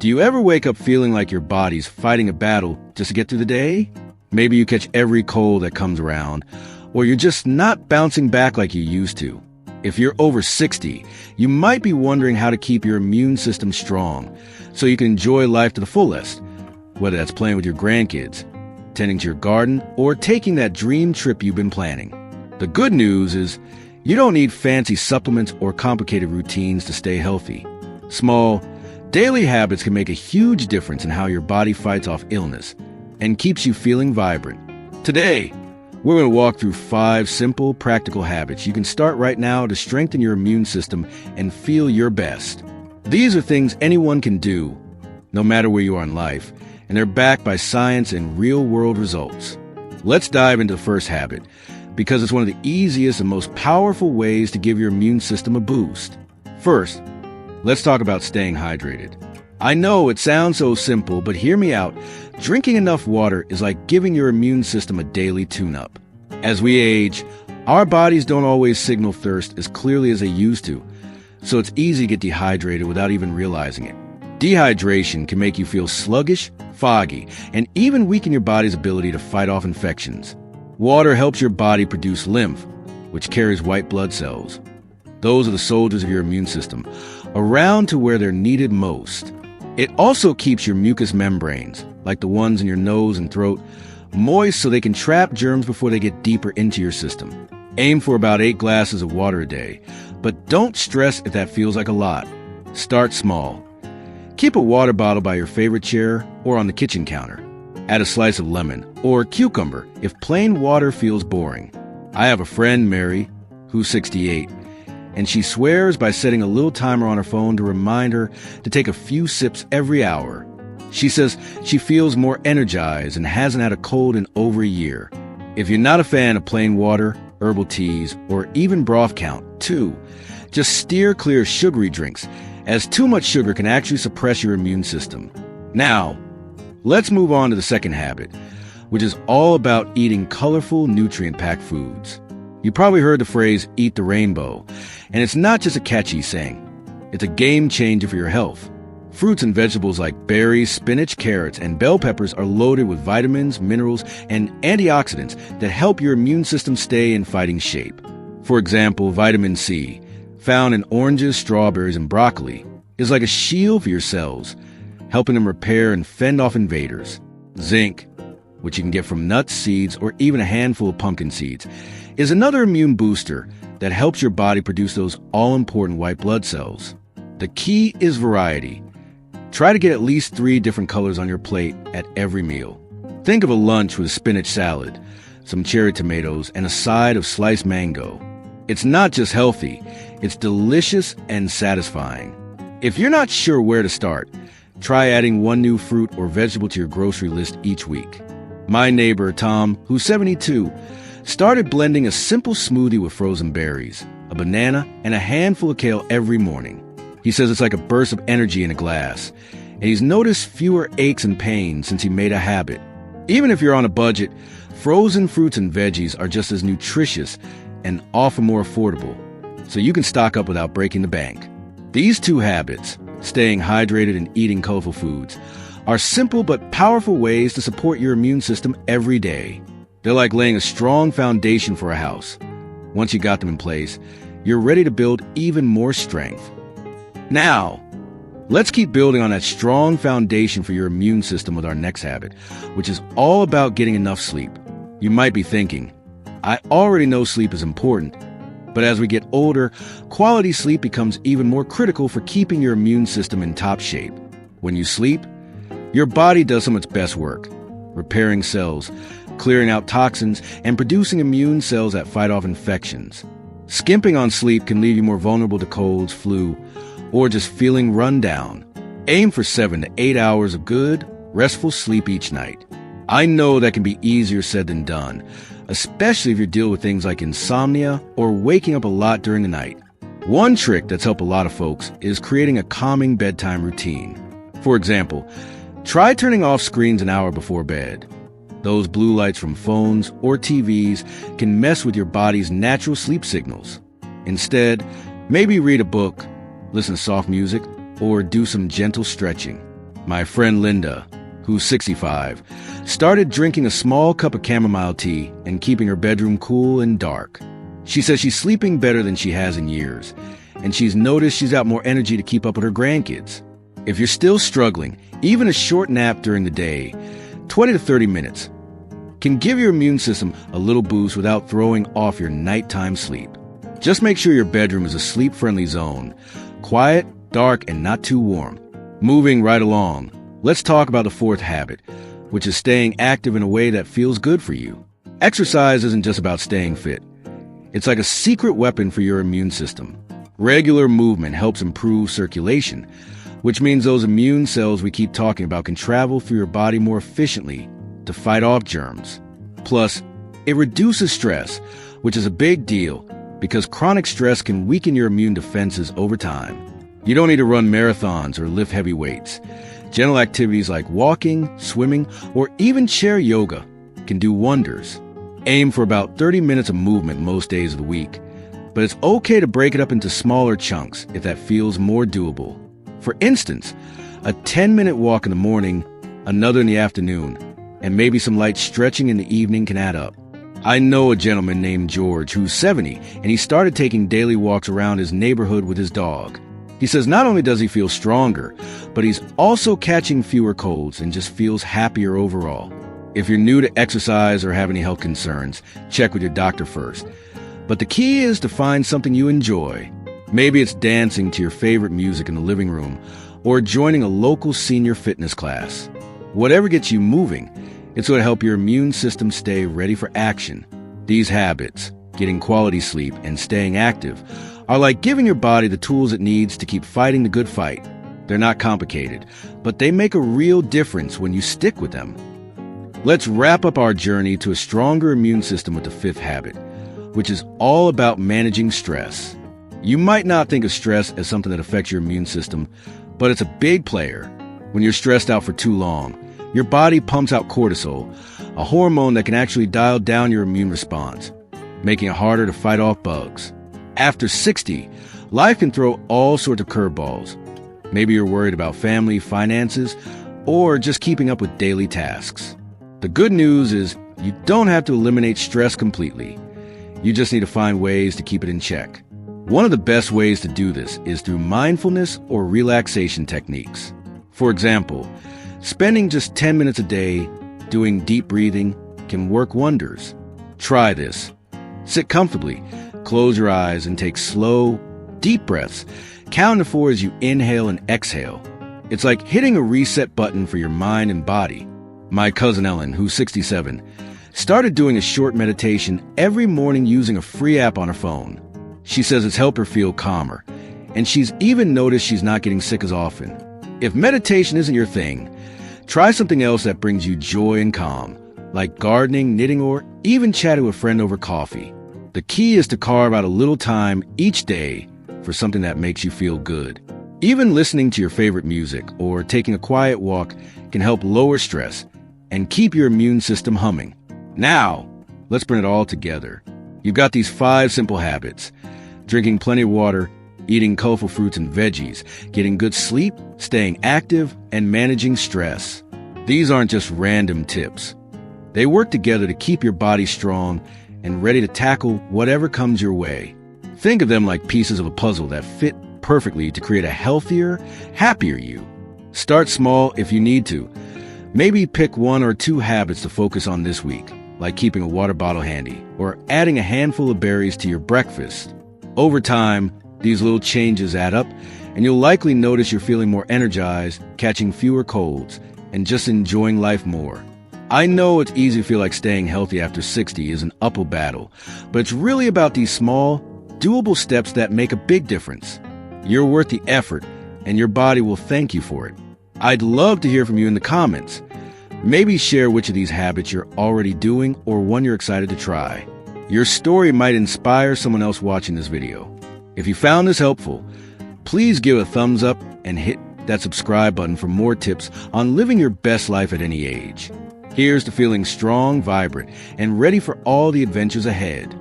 Do you ever wake up feeling like your body's fighting a battle just to get through the day? Maybe you catch every cold that comes around, or you're just not bouncing back like you used to. If you're over 60, you might be wondering how to keep your immune system strong so you can enjoy life to the fullest, whether that's playing with your grandkids, tending to your garden, or taking that dream trip you've been planning. The good news is you don't need fancy supplements or complicated routines to stay healthy. Small, daily habits can make a huge difference in how your body fights off illness and keeps you feeling vibrant. Today, we're going to walk through 5 simple, practical habits you can start right now to strengthen your immune system and feel your best. These are things anyone can do, no matter where you are in life, and they're backed by science and real-world results. Let's dive into the first habit, because it's one of the easiest and most powerful ways to give your immune system a boost. First, let's talk about staying hydrated. I know it sounds so simple, but hear me out. Drinking enough water is like giving your immune system a daily tune-up. As we age, our bodies don't always signal thirst as clearly as they used to, so it's easy to get dehydrated without even realizing it. Dehydration can make you feel sluggish, foggy, and even weaken your body's ability to fight off infections. Water helps your body produce lymph, which carries white blood cells. Those are the soldiers of your immune system, around to where they're needed most. It also keeps your mucous membranes, like the ones in your nose and throat, moist so they can trap germs before they get deeper into your system. Aim for about 8 glasses of water a day, but don't stress if that feels like a lot. Start small. Keep a water bottle by your favorite chair or on the kitchen counter. Add a slice of lemon or cucumber if plain water feels boring. I have a friend, Mary, who's 68, and she swears by setting a little timer on her phone to remind her to take a few sips every hour. She says she feels more energized and hasn't had a cold in over a year. If you're not a fan of plain water, herbal teas, or even broth count, too, just steer clear of sugary drinks, as too much sugar can actually suppress your immune system. Now, let's move on to the second habit, which is all about eating colorful, nutrient-packed foods. You probably heard the phrase, eat the rainbow, and it's not just a catchy saying. It's a game changer for your health. Fruits and vegetables like berries, spinach, carrots, and bell peppers are loaded with vitamins, minerals, and antioxidants that help your immune system stay in fighting shape. For example, vitamin C, found in oranges, strawberries, and broccoli, is like a shield for your cells, helping them repair and fend off invaders. Zinc, which you can get from nuts, seeds, or even a handful of pumpkin seeds, is another immune booster that helps your body produce those all-important white blood cells. The key is variety. Try to get at least 3 different colors on your plate at every meal. Think of a lunch with a spinach salad, some cherry tomatoes, and a side of sliced mango. It's not just healthy, it's delicious and satisfying. If you're not sure where to start, try adding 1 new fruit or vegetable to your grocery list each week. My neighbor, Tom, who's 72, started blending a simple smoothie with frozen berries, a banana, and a handful of kale every morning. He says it's like a burst of energy in a glass, and he's noticed fewer aches and pains since he made a habit. Even if you're on a budget, frozen fruits and veggies are just as nutritious and often more affordable, so you can stock up without breaking the bank. These 2 habits, staying hydrated and eating colorful foods, are simple but powerful ways to support your immune system every day. They're like laying a strong foundation for a house. Once you got them in place, you're ready to build even more strength. Now, let's keep building on that strong foundation for your immune system with our next habit, which is all about getting enough sleep. You might be thinking, I already know sleep is important, but as we get older, quality sleep becomes even more critical for keeping your immune system in top shape. When you sleep, your body does some of its best work, repairing cells, clearing out toxins, and producing immune cells that fight off infections. Skimping on sleep can leave you more vulnerable to colds, flu, or just feeling run down. Aim for 7 to 8 hours of good, restful sleep each night. I know that can be easier said than done, especially if you deal with things like insomnia or waking up a lot during the night. One trick that's helped a lot of folks is creating a calming bedtime routine. For example, try turning off screens an hour before bed. Those blue lights from phones or TVs can mess with your body's natural sleep signals. Instead, maybe read a book, listen to soft music, or do some gentle stretching. My friend Linda, who's 65, started drinking a small cup of chamomile tea and keeping her bedroom cool and dark. She says she's sleeping better than she has in years, and she's noticed she's got more energy to keep up with her grandkids. If you're still struggling, even a short nap during the day, 20 to 30 minutes, can give your immune system a little boost without throwing off your nighttime sleep. Just make sure your bedroom is a sleep-friendly zone, quiet, dark, and not too warm. Moving right along, let's talk about the fourth habit, which is staying active in a way that feels good for you. Exercise isn't just about staying fit. It's like a secret weapon for your immune system. Regular movement helps improve circulation, which means those immune cells we keep talking about can travel through your body more efficiently to fight off germs. Plus, it reduces stress, which is a big deal because chronic stress can weaken your immune defenses over time. You don't need to run marathons or lift heavy weights. Gentle activities like walking, swimming, or even chair yoga can do wonders. Aim for about 30 minutes of movement most days of the week, but it's okay to break it up into smaller chunks if that feels more doable. For instance, a 10-minute walk in the morning, another in the afternoon, and maybe some light stretching in the evening can add up. I know a gentleman named George who's 70, and he started taking daily walks around his neighborhood with his dog. He says not only does he feel stronger, but he's also catching fewer colds and just feels happier overall. If you're new to exercise or have any health concerns, check with your doctor first. But the key is to find something you enjoy. Maybe it's dancing to your favorite music in the living room or joining a local senior fitness class. Whatever gets you moving, it's going to help your immune system stay ready for action. These habits, getting quality sleep and staying active, are like giving your body the tools it needs to keep fighting the good fight. They're not complicated, but they make a real difference when you stick with them. Let's wrap up our journey to a stronger immune system with the fifth habit, which is all about managing stress. You might not think of stress as something that affects your immune system, but it's a big player. When you're stressed out for too long, your body pumps out cortisol, a hormone that can actually dial down your immune response, making it harder to fight off bugs. After 60, life can throw all sorts of curveballs. Maybe you're worried about family, finances, or just keeping up with daily tasks. The good news is you don't have to eliminate stress completely. You just need to find ways to keep it in check. One of the best ways to do this is through mindfulness or relaxation techniques. For example, spending just 10 minutes a day doing deep breathing can work wonders. Try this. Sit comfortably, close your eyes, and take slow, deep breaths. Count to 4 as you inhale and exhale. It's like hitting a reset button for your mind and body. My cousin Ellen, who's 67, started doing a short meditation every morning using a free app on her phone. She says it's helped her feel calmer, and she's even noticed she's not getting sick as often. If meditation isn't your thing, try something else that brings you joy and calm, like gardening, knitting, or even chatting with a friend over coffee. The key is to carve out a little time each day for something that makes you feel good. Even listening to your favorite music or taking a quiet walk can help lower stress and keep your immune system humming. Now, let's bring it all together. You've got these 5 simple habits: drinking plenty of water, eating colorful fruits and veggies, getting good sleep, staying active, and managing stress. These aren't just random tips. They work together to keep your body strong and ready to tackle whatever comes your way. Think of them like pieces of a puzzle that fit perfectly to create a healthier, happier you. Start small if you need to. Maybe pick 1 or 2 habits to focus on this week, like keeping a water bottle handy or adding a handful of berries to your breakfast. Over time, these little changes add up, and you'll likely notice you're feeling more energized, catching fewer colds, and just enjoying life more. I know it's easy to feel like staying healthy after 60 is an uphill battle, but it's really about these small, doable steps that make a big difference. You're worth the effort, and your body will thank you for it. I'd love to hear from you in the comments. Maybe share which of these habits you're already doing or one you're excited to try. Your story might inspire someone else watching this video. If you found this helpful, please give a thumbs up and hit that subscribe button for more tips on living your best life at any age. Here's to feeling strong, vibrant, and ready for all the adventures ahead.